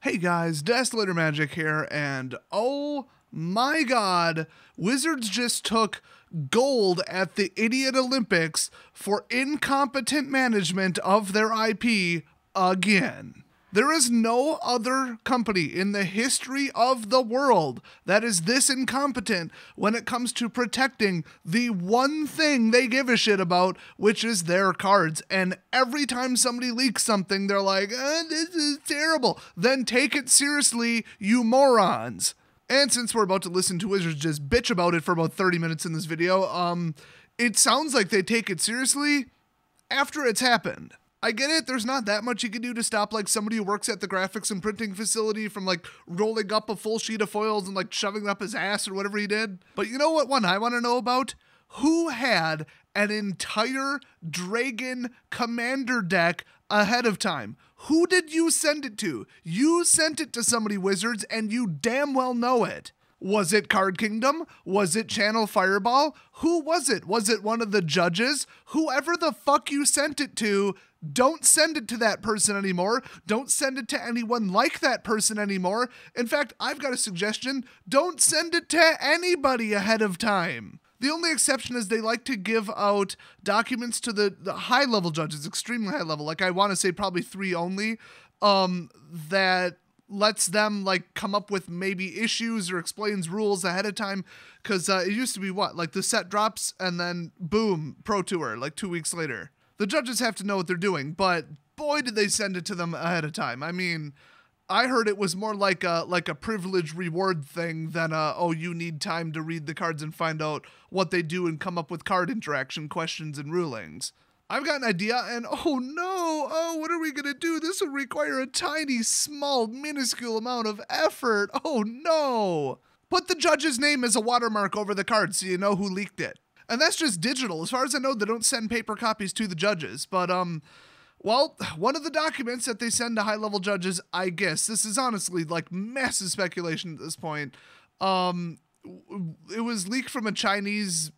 Hey guys, Desolator Magic here, and oh my god, Wizards just took gold at the Idiot Olympics for incompetent management of their IP again. There is no other company in the history of the world that is this incompetent when it comes to protecting the one thing they give a shit about, which is their cards. And every time somebody leaks something, they're like, this is terrible. Then take it seriously, you morons. And since we're about to listen to Wizards just bitch about it for about 30 minutes in this video, it sounds like they take it seriously after it's happened. I get it, there's not that much you can do to stop like somebody who works at the graphics and printing facility from like rolling up a full sheet of foils and like shoving it up his ass or whatever he did. But you know what one I want to know about? Who had an entire Dragon Commander deck ahead of time? Who did you send it to? You sent it to somebody, Wizards, and you damn well know it. Was it Card Kingdom? Was it Channel Fireball? Who was it? Was it one of the judges? Whoever the fuck you sent it to, don't send it to that person anymore. Don't send it to anyone like that person anymore. In fact, I've got a suggestion. Don't send it to anybody ahead of time. The only exception is they like to give out documents to the high-level judges, extremely high level, like I want to say probably 3 only, that lets them like come up with maybe issues or explains rules ahead of time, because it used to be what, like the set drops and then boom, Pro Tour like 2 weeks later. The judges have to know what they're doing, but boy did they send it to them ahead of time. I mean, I heard it was more like a privilege reward thing than oh, you need time to read the cards and find out what they do and come up with card interaction questions and rulings. I've got an idea, and oh no, oh, what are we gonna do? This will require a tiny, small, minuscule amount of effort. Oh no. Put the judge's name as a watermark over the card so you know who leaked it. And that's just digital. As far as I know, they don't send paper copies to the judges. But, well, one of the documents that they send to high-level judges, I guess, this is honestly like massive speculation at this point, it was leaked from a Chinese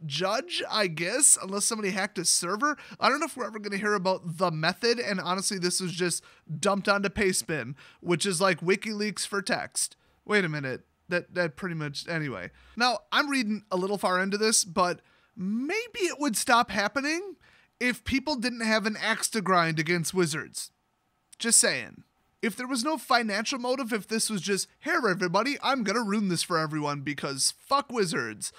judge, I guess, unless somebody hacked a server. I don't know if we're ever going to hear about the method, and honestly, this was just dumped onto Pastebin, which is like WikiLeaks for text. Wait a minute. That pretty much, anyway. Now, I'm reading a little far into this, but maybe it would stop happening if people didn't have an axe to grind against Wizards. Just saying. If there was no financial motive, if this was just, here everybody, I'm gonna ruin this for everyone because fuck Wizards.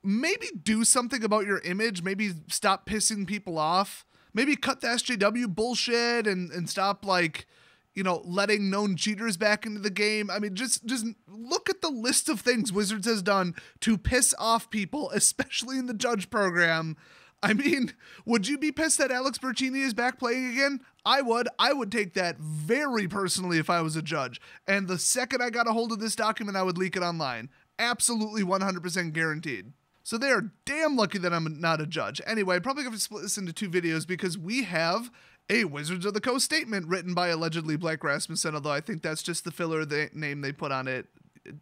Maybe do something about your image, maybe stop pissing people off, maybe cut the SJW bullshit and stop like, you know, letting known cheaters back into the game. I mean, just look at the list of things Wizards has done to piss off people, especially in the judge program. I mean, would you be pissed that Alex Berchini is back playing again? I would. I would take that very personally if I was a judge. And the second I got a hold of this document, I would leak it online. Absolutely 100% guaranteed. So they are damn lucky that I'm not a judge. Anyway, I'm probably going to split this into 2 videos because we have a Wizards of the Coast statement written by allegedly Blake Rasmussen, although I think that's just the filler name they put on it.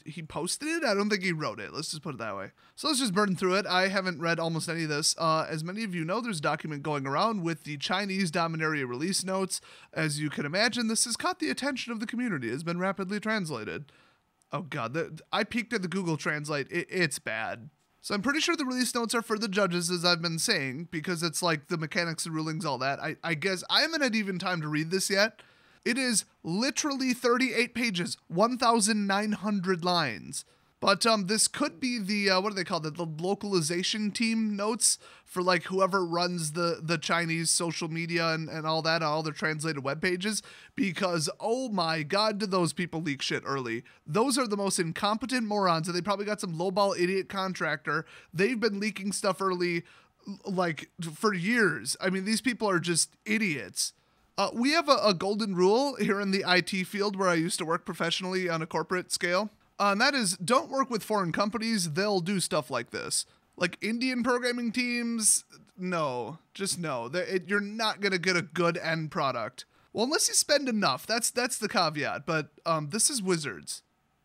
He posted it? I don't think he wrote it. Let's just put it that way. So let's just burn through it. I haven't read almost any of this. As many of you know, there's a document going around with the Chinese Dominaria release notes. As you can imagine, this has caught the attention of the community. It's been rapidly translated. Oh god, I peeked at the Google Translate. It's bad. So I'm pretty sure the release notes are for the judges, as I've been saying, because it's like the mechanics and rulings, all that. I guess I haven't had even time to read this yet. It is literally 38 pages, 1,900 lines. But this could be the, what do they call it, the localization team notes for like whoever runs the Chinese social media and all that, all their translated web pages, because oh my god, do those people leak shit early. Those are the most incompetent morons, and they probably got some lowball idiot contractor. They've been leaking stuff early like for years. I mean, these people are just idiots. We have a golden rule here in the IT field where I used to work professionally on a corporate scale. And that is, don't work with foreign companies. They'll do stuff like this. Like Indian programming teams, no. Just no. You're not going to get a good end product. Well, unless you spend enough. That's the caveat. But this is Wizards.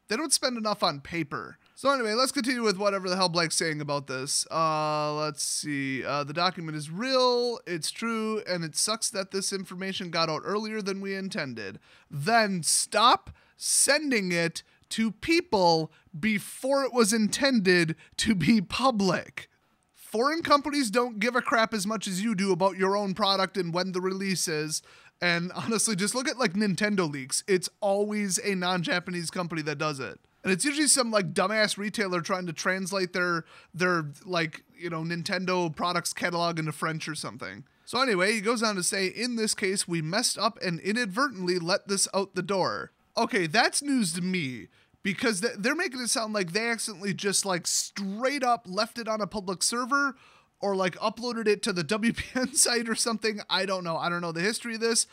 They don't spend enough on paper. So anyway, let's continue with whatever the hell Blake's saying about this. Let's see. The document is real, it's true, and it sucks that this information got out earlier than we intended. Then stop sending it to people before it was intended to be public. Foreign companies don't give a crap as much as you do about your own product and when the release is. And honestly, just look at like Nintendo leaks. It's always a non-Japanese company that does it. And it's usually some like dumbass retailer trying to translate their like, you know, Nintendo products catalog into French or something. So anyway, he goes on to say, in this case, we messed up and inadvertently let this out the door. Okay, that's news to me. Because they're making it sound like they accidentally just like straight up left it on a public server or like uploaded it to the WPN site or something. I don't know. I don't know the history of this.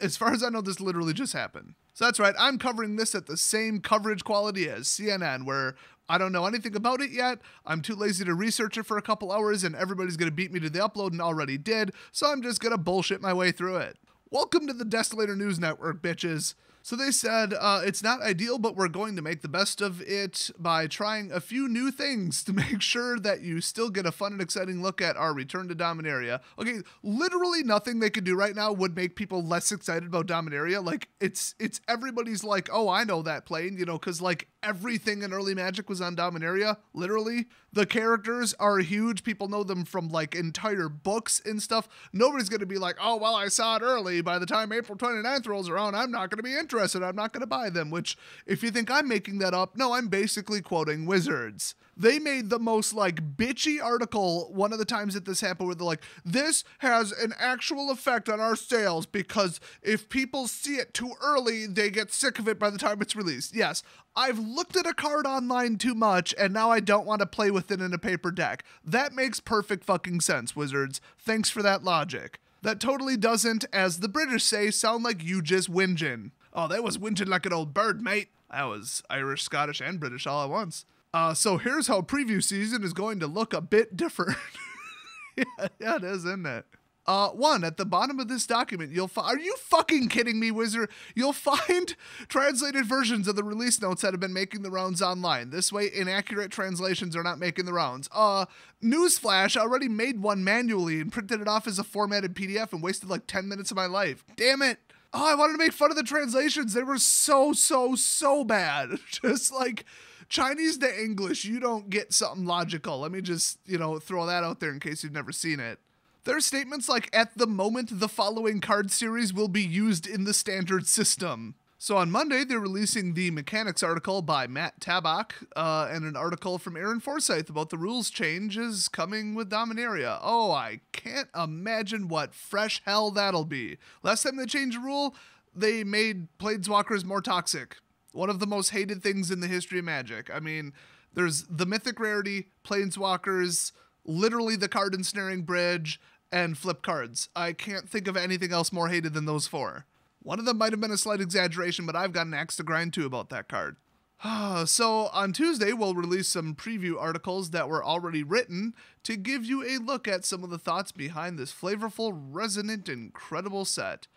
As far as I know, this literally just happened. So that's right. I'm covering this at the same coverage quality as CNN, where I don't know anything about it yet. I'm too lazy to research it for a couple hours and everybody's going to beat me to the upload and already did. So I'm just going to bullshit my way through it. Welcome to the Destillator News Network, bitches. So they said, it's not ideal, but we're going to make the best of it by trying a few new things to make sure that you still get a fun and exciting look at our return to Dominaria. Okay, literally nothing they could do right now would make people less excited about Dominaria. Like, it's everybody's like, oh, I know that plane, you know, because like everything in early Magic was on Dominaria, literally. The characters are huge. People know them from like entire books and stuff. Nobody's going to be like, oh, well, I saw it early. By the time April 29th rolls around, I'm not going to be interested. I'm not going to buy them, which if you think I'm making that up, no, I'm basically quoting Wizards. They made the most like bitchy article one of the times that this happened where they're like, this has an actual effect on our sales because if people see it too early, they get sick of it by the time it's released. Yes, I've looked at a card online too much and now I don't want to play with it in a paper deck. That makes perfect fucking sense, Wizards. Thanks for that logic. That totally doesn't, as the British say, sound like you just whinging. Oh, that was whinging like an old bird, mate. That was Irish, Scottish, and British all at once. So here's how preview season is going to look a bit different. yeah, it is, isn't it? One, at the bottom of this document, you'll find... Are you fucking kidding me, Wizard? You'll find translated versions of the release notes that have been making the rounds online. This way, inaccurate translations are not making the rounds. Newsflash, I already made one manually and printed it off as a formatted PDF and wasted like 10 minutes of my life. Damn it. Oh, I wanted to make fun of the translations. They were so bad. Just like... Chinese to English, you don't get something logical. Let me just, throw that out there in case you've never seen it. There are statements like, at the moment, the following card series will be used in the standard system. So on Monday, they're releasing the mechanics article by Matt Tabak and an article from Aaron Forsyth about the rules changes coming with Dominaria. Oh, I can't imagine what fresh hell that'll be. Last time they changed a rule, they made Planeswalkers more toxic. One of the most hated things in the history of Magic. I mean, there's the Mythic Rarity, Planeswalkers, literally the Card Ensnaring Bridge, and flip cards. I can't think of anything else more hated than those four. One of them might have been a slight exaggeration, but I've got an axe to grind too about that card. So on Tuesday, we'll release some preview articles that were already written to give you a look at some of the thoughts behind this flavorful, resonant, incredible set.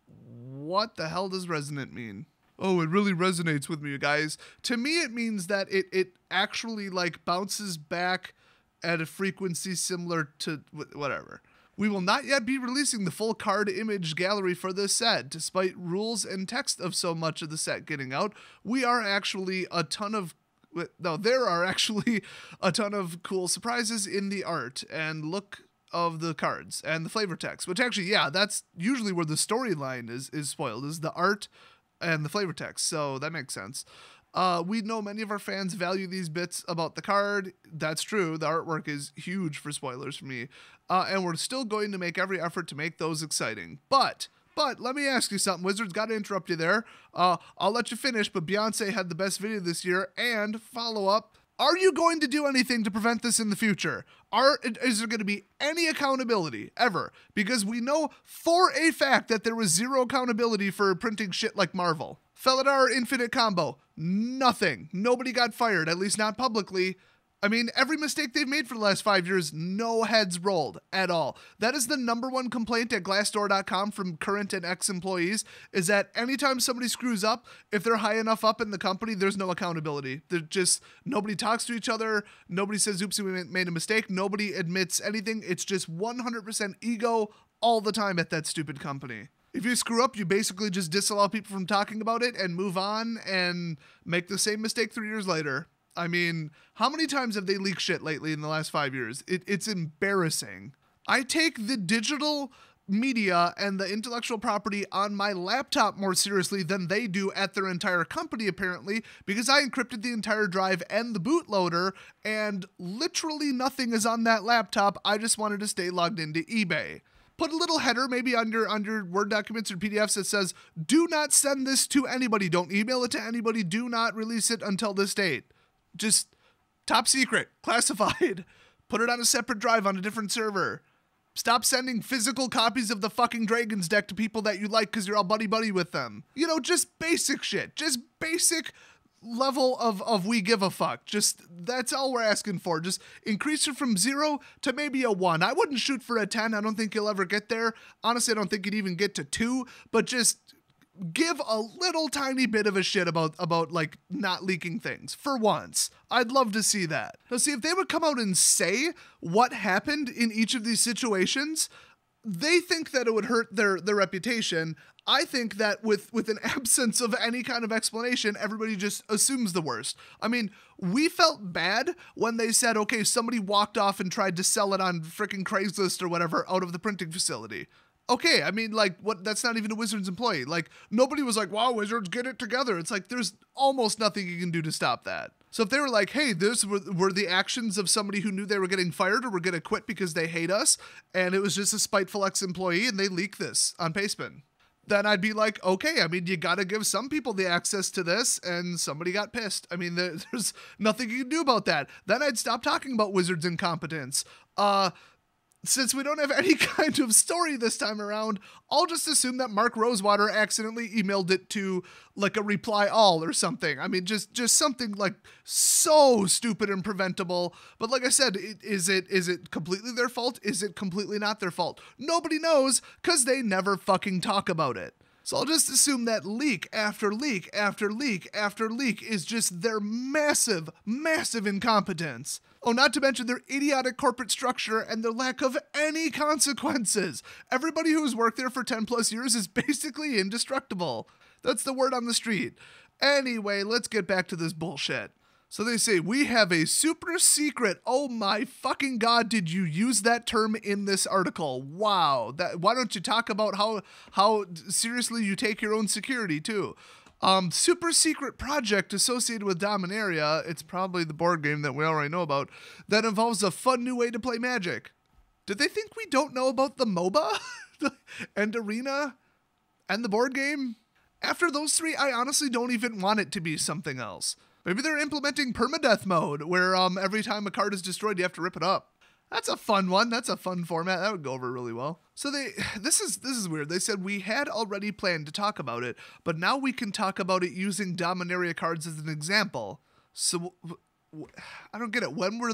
What the hell does resonant mean? Oh, it really resonates with me, you guys. To me, it means that it actually like bounces back at a frequency similar to whatever. We will not yet be releasing the full card image gallery for this set. Despite rules and text of so much of the set getting out, there are actually a ton of cool surprises in the art and look of the cards and the flavor text, which actually, yeah, that's usually where the storyline is spoiled, is the art and the flavor text, so that makes sense. We know many of our fans value these bits about the card. That's true. The artwork is huge for spoilers for me. And we're still going to make every effort to make those exciting. But let me ask you something, Wizards. Got to interrupt you there. I'll let you finish, but Beyonce had the best video this year. And follow-up, are you going to do anything to prevent this in the future? Is there going to be any accountability, ever? Because we know for a fact that there was zero accountability for printing shit like Marvel. Felidar Infinite Combo, nothing. Nobody got fired, at least not publicly. I mean, every mistake they've made for the last 5 years, no heads rolled at all. That is the #1 complaint at Glassdoor.com from current and ex-employees, is that anytime somebody screws up, if they're high enough up in the company, there's no accountability. They're just, nobody talks to each other. Nobody says, oops, we made a mistake. Nobody admits anything. It's just 100% ego all the time at that stupid company. If you screw up, you basically just disallow people from talking about it and move on and make the same mistake 3 years later. I mean, how many times have they leaked shit lately in the last 5 years? It's embarrassing. I take the digital media and the intellectual property on my laptop more seriously than they do at their entire company, apparently, because I encrypted the entire drive and the bootloader, and literally nothing is on that laptop. I just wanted to stay logged into eBay. Put a little header maybe on your Word documents or PDFs that says, do not send this to anybody. Don't email it to anybody. Do not release it until this date. Just top secret, classified. Put it on a separate drive on a different server. Stop sending physical copies of the fucking Dragon's deck to people that you like because you're all buddy-buddy with them. You know, just basic shit. Just basic level of we give a fuck. Just, that's all we're asking for. Just increase it from 0 to maybe a 1. I wouldn't shoot for a 10. I don't think you'll ever get there. Honestly, I don't think you'd even get to 2. But just give a little tiny bit of a shit about like not leaking things for once. I'd love to see that. Now see, if they would come out and say what happened in each of these situations, they think that it would hurt their reputation. I think that with an absence of any kind of explanation, everybody just assumes the worst. I mean, we felt bad when they said, okay, somebody walked off and tried to sell it on freaking Craigslist or whatever out of the printing facility. Okay, I mean, like, what? That's not even a Wizards employee. Like, nobody was like, wow, Wizards, get it together. It's like, there's almost nothing you can do to stop that. So if they were like, hey, this were the actions of somebody who knew they were getting fired or were going to quit because they hate us, and it was just a spiteful ex-employee, and they leaked this on Pastebin, then I'd be like, okay, I mean, you got to give some people the access to this, and somebody got pissed. I mean, there's nothing you can do about that. Then I'd stop talking about Wizards' incompetence. Since we don't have any kind of story this time around, I'll just assume that Mark Rosewater accidentally emailed it to like a reply all or something. I mean, just something like so stupid and preventable. But like I said, is it completely their fault? Is it completely not their fault? Nobody knows because they never fucking talk about it. So I'll just assume that leak after leak after leak after leak is just their massive, massive incompetence. Oh, not to mention their idiotic corporate structure and their lack of any consequences. Everybody who's worked there for 10 plus years is basically indestructible. That's the word on the street. Anyway, let's get back to this bullshit. So they say, we have a super secret. Oh my fucking God, did you use that term in this article? Wow. Why don't you talk about how seriously you take your own security too? Super secret project associated with Dominaria. It's probably the board game that we already know about that involves a fun new way to play Magic. Did they think we don't know about the MOBA and Arena and the board game? After those three, I honestly don't even want it to be something else. Maybe they're implementing Permadeath mode, where every time a card is destroyed, you have to rip it up. That's a fun one. That's a fun format. That would go over really well. So this is weird. They said we had already planned to talk about it, but now we can talk about it using Dominaria cards as an example. So I don't get it. When were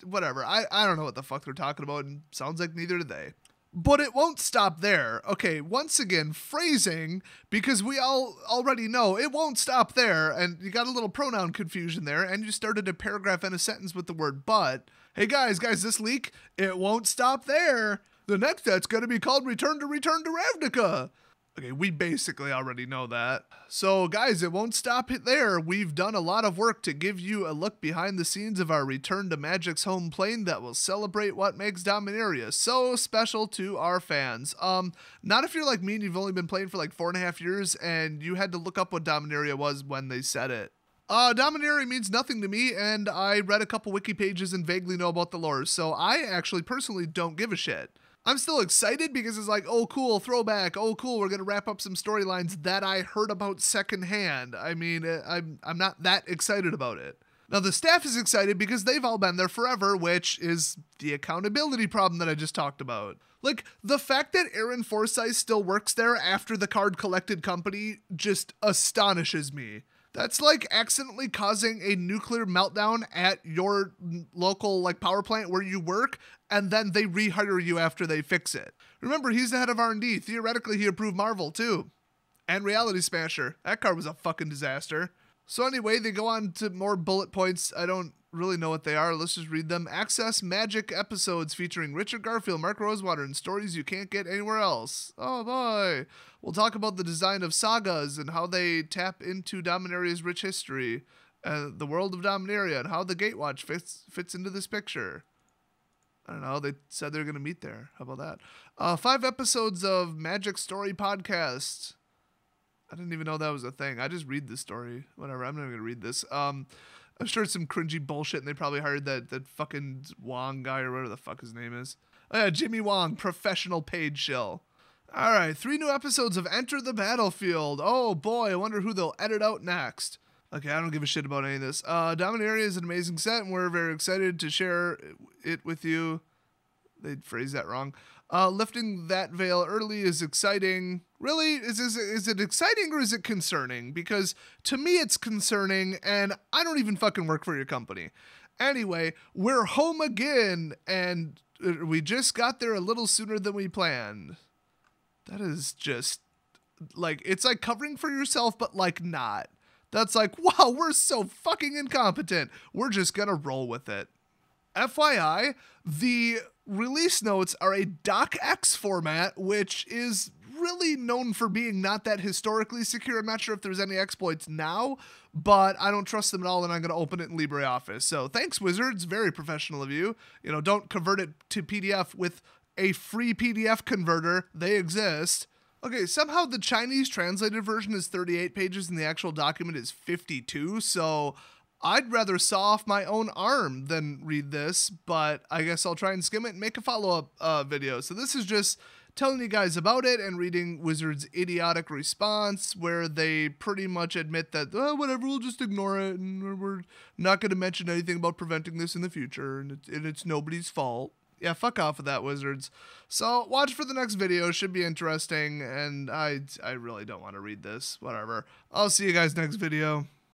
whatever. I don't know what the fuck they're talking about, and sounds like neither do they. But it won't stop there. Okay, once again, phrasing, because we all already know it won't stop there, and you got a little pronoun confusion there, and you started a paragraph and a sentence with the word but. Hey guys, this leak, it won't stop there. The next set's going to be called Return to Ravnica. Okay, we basically already know that. So guys, it won't stop it there. We've done a lot of work to give you a look behind the scenes of our Return to Magic's home plane that will celebrate what makes Dominaria so special to our fans. Not if you're like me and you've only been playing for like 4.5 years and you had to look up what Dominaria was when they said it. Dominaria means nothing to me, and I read a couple wiki pages and vaguely know about the lore, so I actually personally don't give a shit. I'm still excited because it's like, oh cool, throwback, oh cool, we're gonna wrap up some storylines that I heard about secondhand. I mean, I'm not that excited about it. Now the staff is excited because they've all been there forever, which is the accountability problem that I just talked about. Like, the fact that Aaron Forsyth still works there after the card collected company just astonishes me. That's like accidentally causing a nuclear meltdown at your local like power plant where you work, and then they rehire you after they fix it. Remember, he's the head of R&D. Theoretically, he approved Marvel too. And Reality Smasher. That card was a fucking disaster. So anyway, they go on to more bullet points. I don't really know what they are. Let's just read them. Access magic episodes featuring Richard Garfield, Mark Rosewater, and stories you can't get anywhere else. Oh boy. We'll talk about the design of sagas and how they tap into Dominaria's rich history, the world of Dominaria, and how the Gatewatch fits into this picture. I don't know. They said they're going to meet there. How about that? 5 episodes of Magic Story Podcast. I didn't even know that was a thing. I just read this story. Whatever. I'm not even going to read this. I'm sure it's some cringy bullshit, and they probably hired that fucking Wong guy or whatever the fuck his name is. Oh, yeah, Jimmy Wong, professional paid shill. All right, 3 new episodes of Enter the Battlefield. Oh, boy, I wonder who they'll edit out next. Okay, I don't give a shit about any of this. Dominaria is an amazing set, and we're very excited to share it with you. They phrased that wrong. Lifting that veil early is exciting. Really? Is it exciting or is it concerning? Because to me it's concerning, and I don't even fucking work for your company. Anyway, we're home again, and we just got there a little sooner than we planned. That is just, like, it's like covering for yourself, but like not. That's like, wow, we're so fucking incompetent. We're just gonna roll with it. FYI, the release notes are a docx format, which is really known for being not that historically secure. I'm not sure if there's any exploits now, but I don't trust them at all, and I'm going to open it in LibreOffice. So thanks, Wizards. Very professional of you. You know, don't convert it to PDF with a free PDF converter. They exist. Okay, somehow the Chinese translated version is 38 pages and the actual document is 52, so I'd rather saw off my own arm than read this, but I guess I'll try and skim it and make a follow-up video. So this is just telling you guys about it and reading Wizards' idiotic response, where they pretty much admit that, oh, whatever, we'll just ignore it, and we're not going to mention anything about preventing this in the future, and it's nobody's fault. Yeah, fuck off with that, Wizards. So watch for the next video. Should be interesting, and I really don't want to read this. Whatever. I'll see you guys next video.